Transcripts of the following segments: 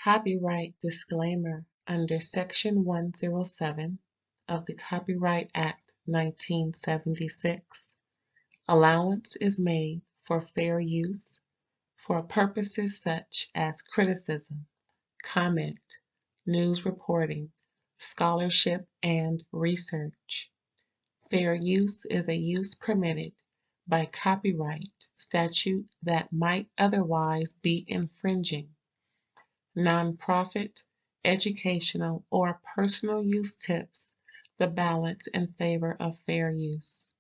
Copyright disclaimer under Section 107 of the Copyright Act 1976. Allowance is made for fair use for purposes such as criticism, comment, news reporting, scholarship, and research. Fair use is a use permitted by copyright statute that might otherwise be infringing. Nonprofit, educational, or personal use tips the balance in favor of fair use.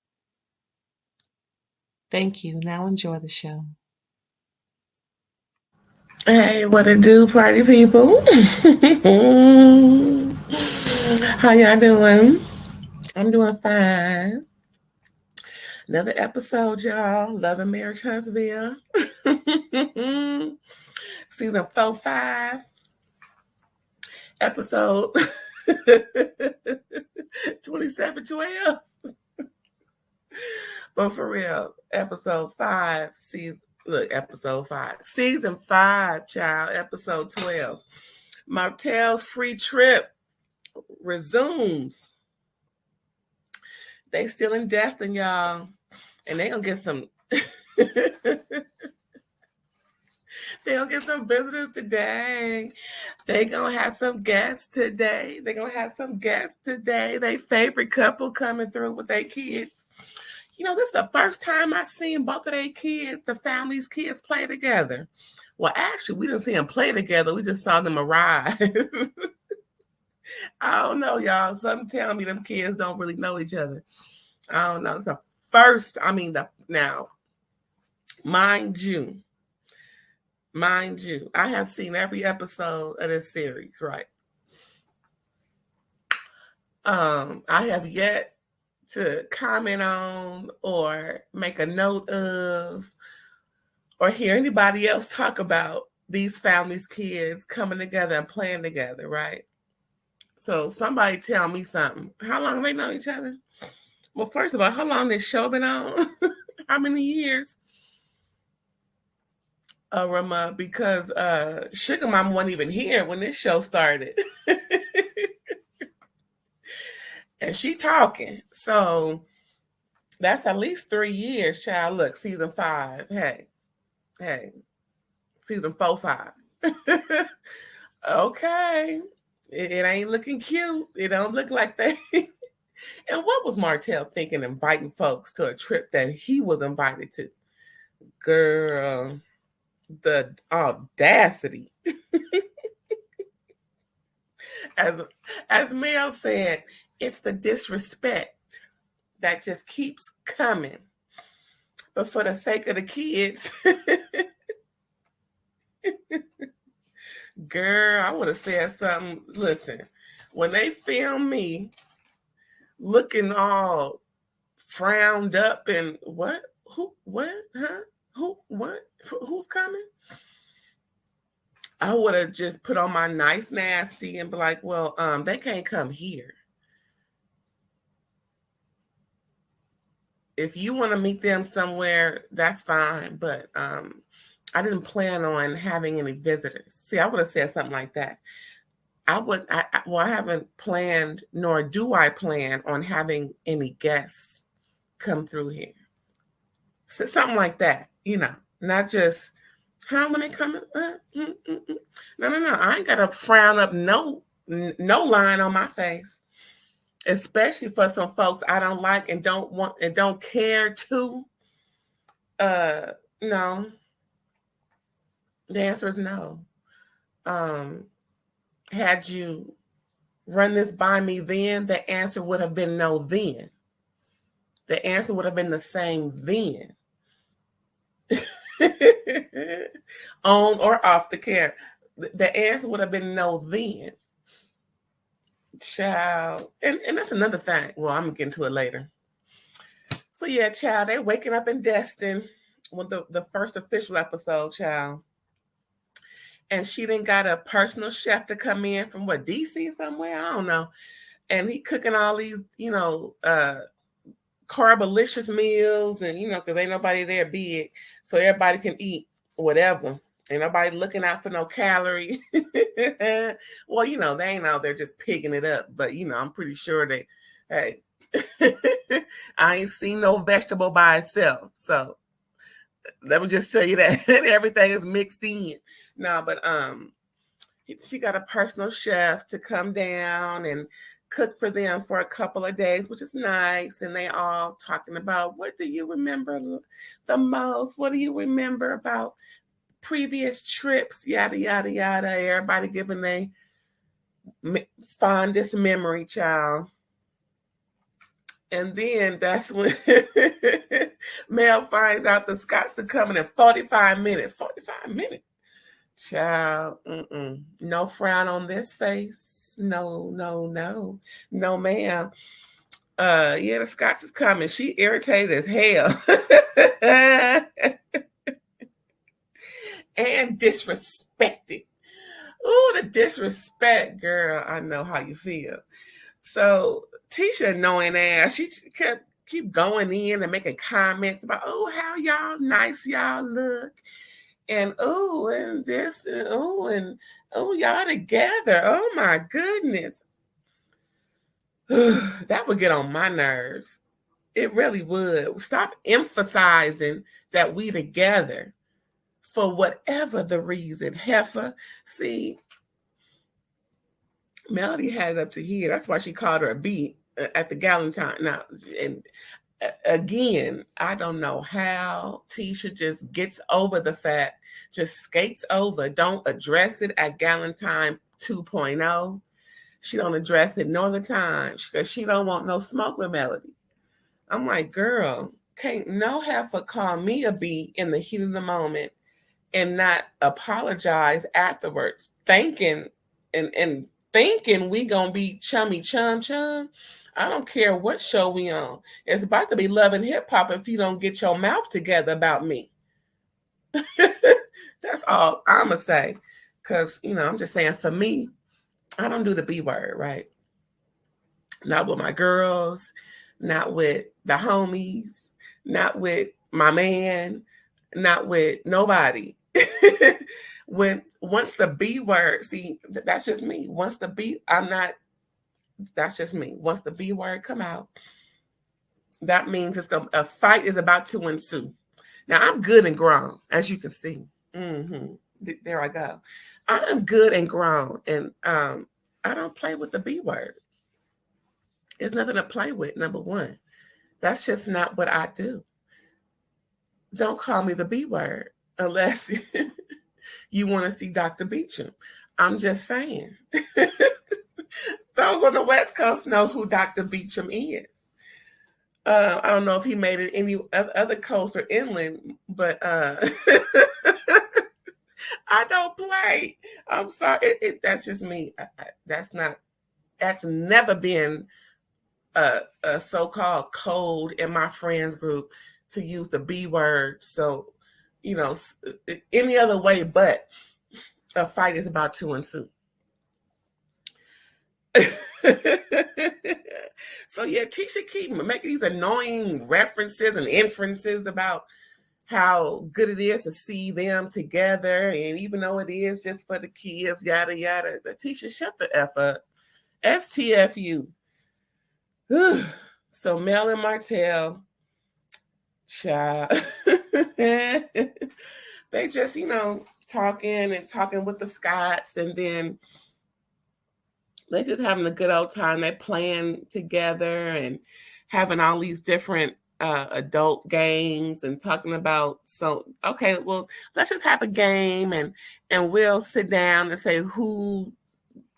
Thank you. Now enjoy the show. Hey, what it do, party people? How y'all doing? I'm doing fine. Another episode, y'all. Love and Marriage Huntsville. Season 4-5. Episode 2712. But for real, episode 5, episode 5. Season 5, child, episode 12. Martell's free trip resumes. They still in Destin, y'all. And they gonna get some they gonna get some visitors today. They gonna have some guests today. They favorite couple coming through with their kids. You know, this is the first time I seen both of their kids, the family's kids, play together. Well, actually, we didn't see them play together. We just saw them arrive. I don't know, y'all. Something tell me them kids don't really know each other. I don't know. It's the first, now, mind you, I have seen every episode of this series, right? I have yet to comment on or make a note of or hear anybody else talk about these families' kids coming together and playing together, right? So somebody tell me something. How long they know each other? Well, first of all, how long this show been on? How many years? Rama, because Sugar Mama wasn't even here when this show started. And she talking. So that's at least 3 years, child. Look, season 5. Hey. Season 4-5. Okay. It ain't looking cute. It don't look like that. And what was Martell thinking inviting folks to a trip that he was invited to? Girl, the audacity. As Mel said, it's the disrespect that just keeps coming. But for the sake of the kids, girl, I would have said something. Listen, when they film me looking all frowned up and what? Who? What? Huh? Who? What? Who's coming? I would have just put on my nice nasty and be like, well, they can't come here. If you want to meet them somewhere, that's fine. But I didn't plan on having any visitors. See, I would have said something like that. I haven't planned, nor do I plan on having any guests come through here. So something like that, not just, how when they come? No. I ain't got to frown up no line on my face, especially for some folks I don't like and don't want and don't care to. No. The answer is no. Had you run this by me then, the answer would have been no then. The answer would have been the same then. On or off the camera. The answer would have been no then. Child. And that's another thing. Well, I'm going to get into it later. So yeah, child, they waking up in Destin with the first official episode, child. And she done got a personal chef to come in from DC somewhere? I don't know. And he cooking all these, carbolicious meals and, because ain't nobody there big. So everybody can eat whatever. Ain't nobody looking out for no calorie. Well, they ain't out there just picking it up, but I'm pretty sure they, hey, I ain't seen no vegetable by itself. So let me just tell you that everything is mixed in. No, but she got a personal chef to come down and cook for them for a couple of days, which is nice. And they all talking about, what do you remember the most? What do you remember about previous trips? Yada, yada, yada. Everybody giving their fondest memory, child. And then that's when Mel finds out the Scots are coming in 45 minutes. 45 minutes. Child, no frown on this face. No, no, no. No, ma'am. Yeah, the Scots is coming. She irritated as hell. And disrespected. Ooh, the disrespect, girl. I know how you feel. So Tisha, annoying ass, she kept keep going in and making comments about, oh, how y'all nice y'all look. And oh, and this, and oh, y'all together. Oh my goodness. That would get on my nerves. It really would. Stop emphasizing that we together for whatever the reason. Heifer. See, Melody had it up to here. That's why she called her a B at the Galentine. Now, and again, I don't know how Tisha just gets over the fact, just skates over, don't address it at Galentine 2.0. She don't address it nor the time because she don't want no smoke with Melody. I'm like, girl, can't no heifer call me a B in the heat of the moment and not apologize afterwards, thinking and thinking we gonna be chummy chum chum. I don't care what show we on. It's about to be Love and Hip Hop if you don't get your mouth together about me. That's all I'ma say. Cause I'm just saying, for me, I don't do the B word, right? Not with my girls, not with the homies, not with my man, not with nobody. Once the B word, see, that's just me. Once the B, that's just me. Once the B word come out, that means a fight is about to ensue. Now I'm good and grown, as you can see. There I go. I'm good and grown, and I don't play with the B word. There's nothing to play with, number one. That's just not what I do. Don't call me the B word unless you want to see Dr. Beecham. I'm just saying. Those on the West Coast know who Dr. Beecham is. I don't know if he made it any other coast or inland, but I don't play. I'm sorry. That's just me. That's never been a so-called code in my friends group to use the B word. So, any other way but a fight is about to ensue. So yeah, Tisha keep making these annoying references and inferences about how good it is to see them together, and even though it is just for the kids, yada yada. Tisha, shut the F up. STFU. So Mel and Martell, child, they just talking with the Scots, and then they just having a good old time. They playing together and having all these different adult games and talking about, okay, well, let's just have a game and we'll sit down and say who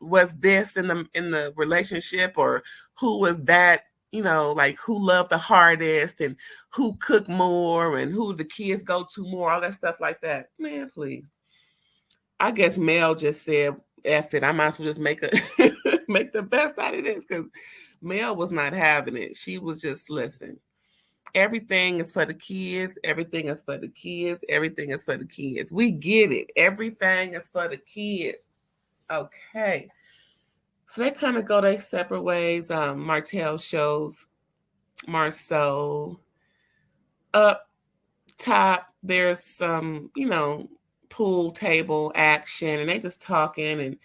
was this in the relationship, or who was that, like who loved the hardest and who cooked more and who the kids go to more, all that stuff like that. Man, please. I guess Mel just said, F it, I might as well just make the best out of this, because Mel was not having it. She was just, listen, everything is for the kids. Everything is for the kids. Everything is for the kids. We get it. Everything is for the kids. Okay. So they kind of go their separate ways. Martell shows Marceau. Up top, there's some, pool table action, and they just talking, and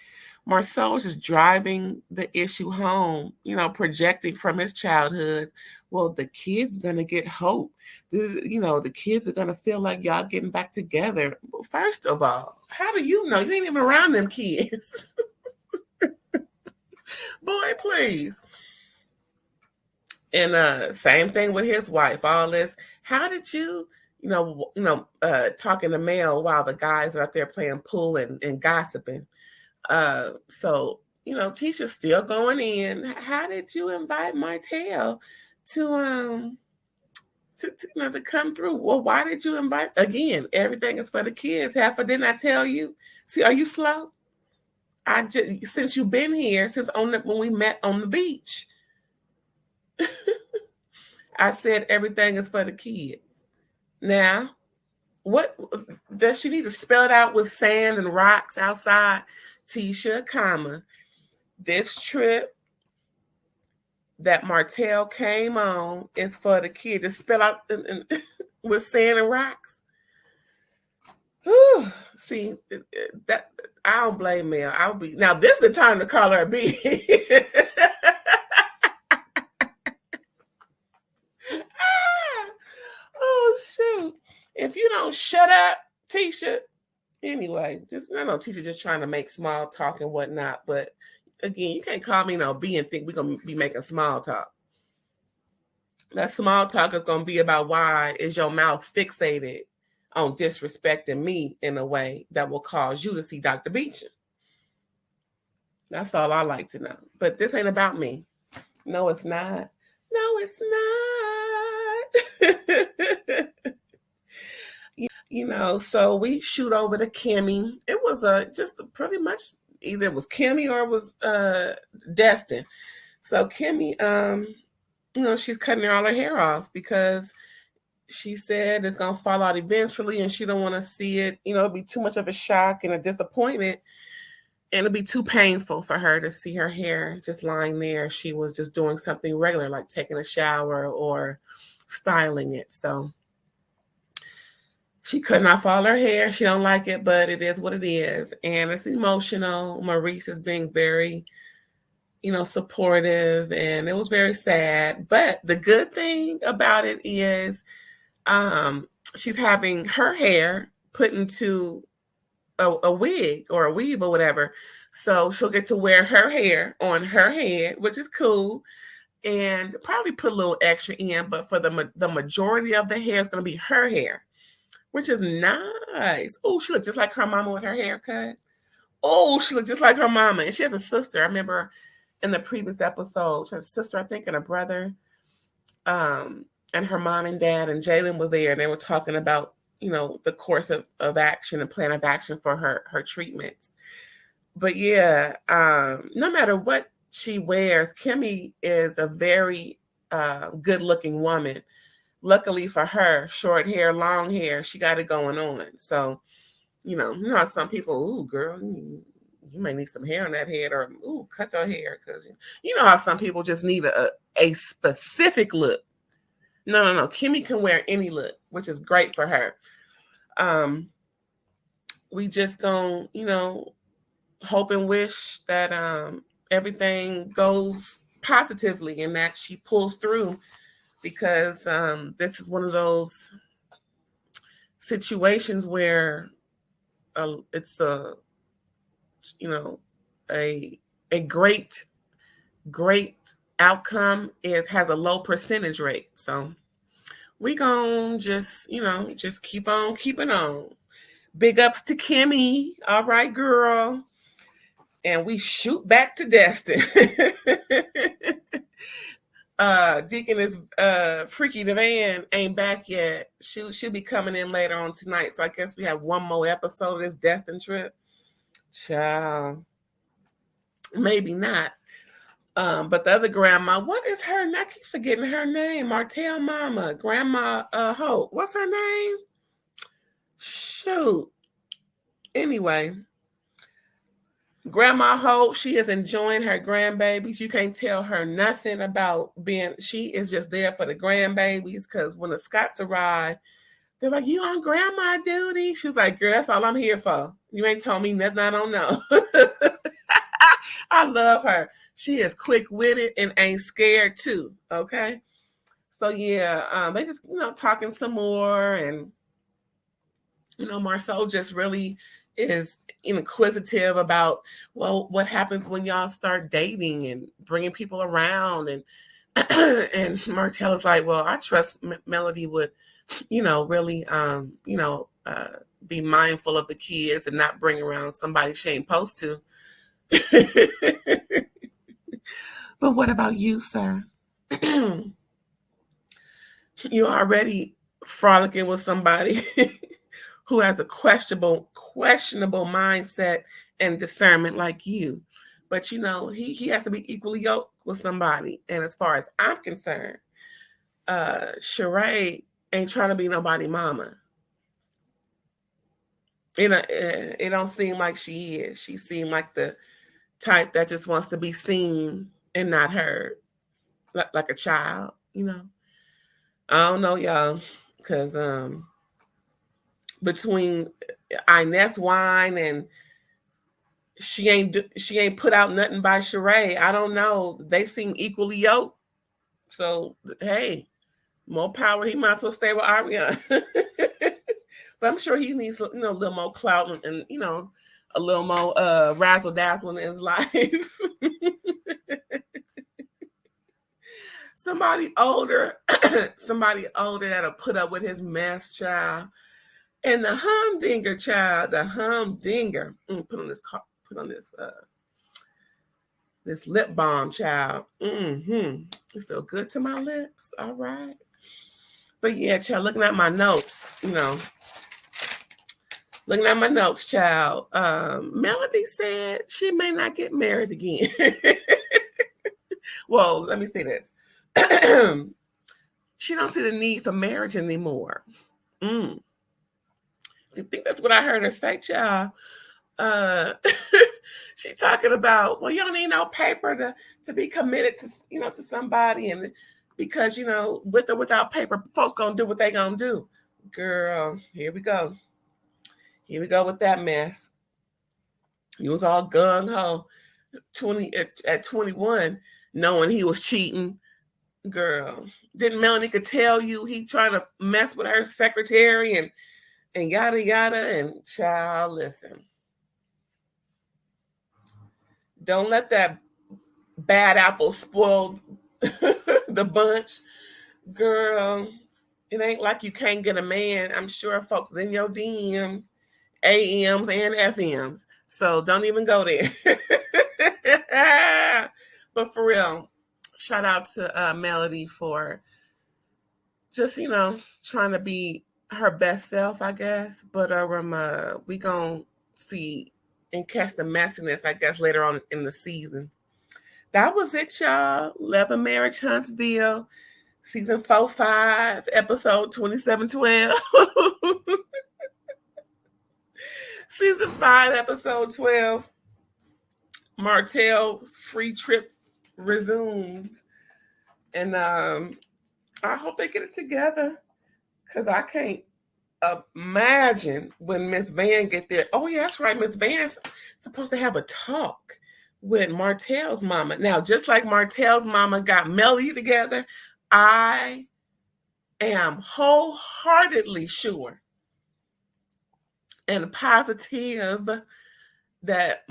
Marcel was just driving the issue home, projecting from his childhood. Well, the kids gonna get hope. The kids are gonna feel like y'all getting back together. Well, first of all, how do you know? You ain't even around them kids. Boy, please. And same thing with his wife. All this. How did you, talking to Mel while the guys are out there playing pool and gossiping? So Tisha's still going in. How did you invite Martell to come through? Well, why did you invite? Again, everything is for the kids. Didn't I tell you? See, are you slow? Since you've been here, since when we met on the beach, I said everything is for the kids. Now, what does she need to spell it out with sand and rocks outside? Tisha, this trip that Martell came on is for the kids. Just spell out with sand and rocks. Whew. See, that I don't blame Mel. Now this is the time to call her a B. Oh shoot. If you don't shut up, Tisha. Anyway, I know Tisha just trying to make small talk and whatnot, but again, you can't call me no B and think we're gonna be making small talk. That small talk is gonna be about why is your mouth fixated on disrespecting me in a way that will cause you to see Dr. Beecham. That's all I like to know. But this ain't about me. No, it's not. No, it's not. So we shoot over to Kimmy. It was just pretty much either it was Kimmy or it was Destin. So Kimmy, she's cutting all her hair off because she said it's gonna fall out eventually, and she don't want to see it. It'll be too much of a shock and a disappointment, and it'll be too painful for her to see her hair just lying there. She was just doing something regular, like taking a shower or styling it. So she could not fall her hair. She don't like it, but it is what it is. And it's emotional. Maurice is being very, supportive, and it was very sad. But the good thing about it is she's having her hair put into a wig or a weave or whatever. So she'll get to wear her hair on her head, which is cool. And probably put a little extra in, but for the majority of the hair is going to be her hair, which is nice. Oh, she looked just like her mama with her haircut. Oh, she looked just like her mama. And she has a sister. I remember in the previous episode, she has a sister, I think, and a brother. And her mom and dad and Jalen were there. And they were talking about, the course of action and plan of action for her treatments. But yeah, no matter what she wears, Kimmy is a very good-looking woman. Luckily for her, short hair, long hair, she got it going on. So, you know how some people, ooh, girl, you may need some hair on that head, or ooh, cut your hair, because you know how some people just need a specific look. No. Kimmy can wear any look, which is great for her. We just gonna, hope and wish that everything goes positively and that she pulls through, because this is one of those situations where it's a great outcome has a low percentage rate. So we gonna just keep on keeping on. Big ups to Kimmy. All right, girl. And we shoot back to Destin. Deaconess Freaky the Van ain't back yet. She'll be coming in later on tonight. So I guess we have one more episode of this Destin trip. Child. Maybe not. But the other grandma, what is her name? I keep forgetting her name. Martell Mama. Grandma Hope. What's her name? Shoot. Anyway. Grandma Hope, she is enjoying her grandbabies. You can't tell her nothing about she is just there for the grandbabies, because when the Scots arrive, They're like, you on grandma duty? She was like, girl, that's all I'm here for. You ain't told me nothing I don't know. I love her. She is quick-witted and ain't scared too. Okay. So yeah, they just, talking some more, and Marceau just really is inquisitive about, well, what happens when y'all start dating and bringing people around, and and Martell is like, well, I trust Melody would, really, be mindful of the kids and not bring around somebody she ain't supposed to. But what about you, sir? You're already frolicking with somebody who has a questionable mindset and discernment like you. But he has to be equally yoked with somebody. And as far as I'm concerned, Sheree ain't trying to be nobody mama. It don't seem like she is. She seemed like the type that just wants to be seen and not heard, like a child. I don't know, y'all, because between Inez wine and she ain't put out nothing by Sheree. I don't know. They seem equally yoked. So hey, more power. He might as well stay with Ariana. But I'm sure he needs a little more clout and a little more razzle dazzle in his life. Somebody older that'll put up with his mess, child. And the humdinger, child, the humdinger. Put on this lip balm, child. It feel good to my lips. All right. But yeah, child, looking at my notes, child. Melody said she may not get married again. Well, let me say this. She don't see the need for marriage anymore. You think that's what I heard her say, child? She talking about, well, you don't need no paper to be committed to to somebody, and because with or without paper, folks gonna do what they gonna do. Girl, here we go with that mess. He was all gung ho 21, knowing he was cheating. Girl, didn't Melanie could tell you he trying to mess with her secretary and yada yada, and child, listen. Don't let that bad apple spoil the bunch. Girl, it ain't like you can't get a man. I'm sure folks in your DMs, AMs and FMs. So don't even go there. But for real, shout out to Melody for just, trying to be her best self, I guess. But we gonna see and catch the messiness, I guess, later on in the season. That was it, y'all. Love and Marriage Huntsville, season 4-5, episode 2712. Season 5, episode 12. Martell's free trip resumes. And I hope they get it together, because I can't imagine when Miss Van get there. Oh, yeah, that's right. Miss Van's supposed to have a talk with Martell's mama. Now, just like Martell's mama got Melly together, I am wholeheartedly sure and positive that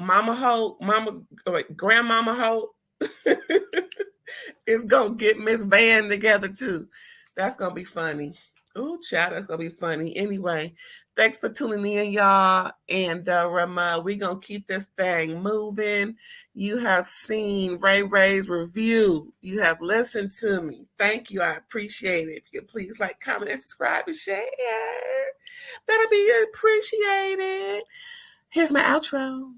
Grandmama Hope is gonna get Miss Van together too. That's gonna be funny. Oh, child, that's gonna be funny. Anyway, thanks for tuning in, y'all. And we're gonna keep this thing moving. You have seen RAERAEs review. You have listened to me. Thank you. I appreciate it. If you could please like, comment, and subscribe and share. That'll be appreciated. Here's my outro.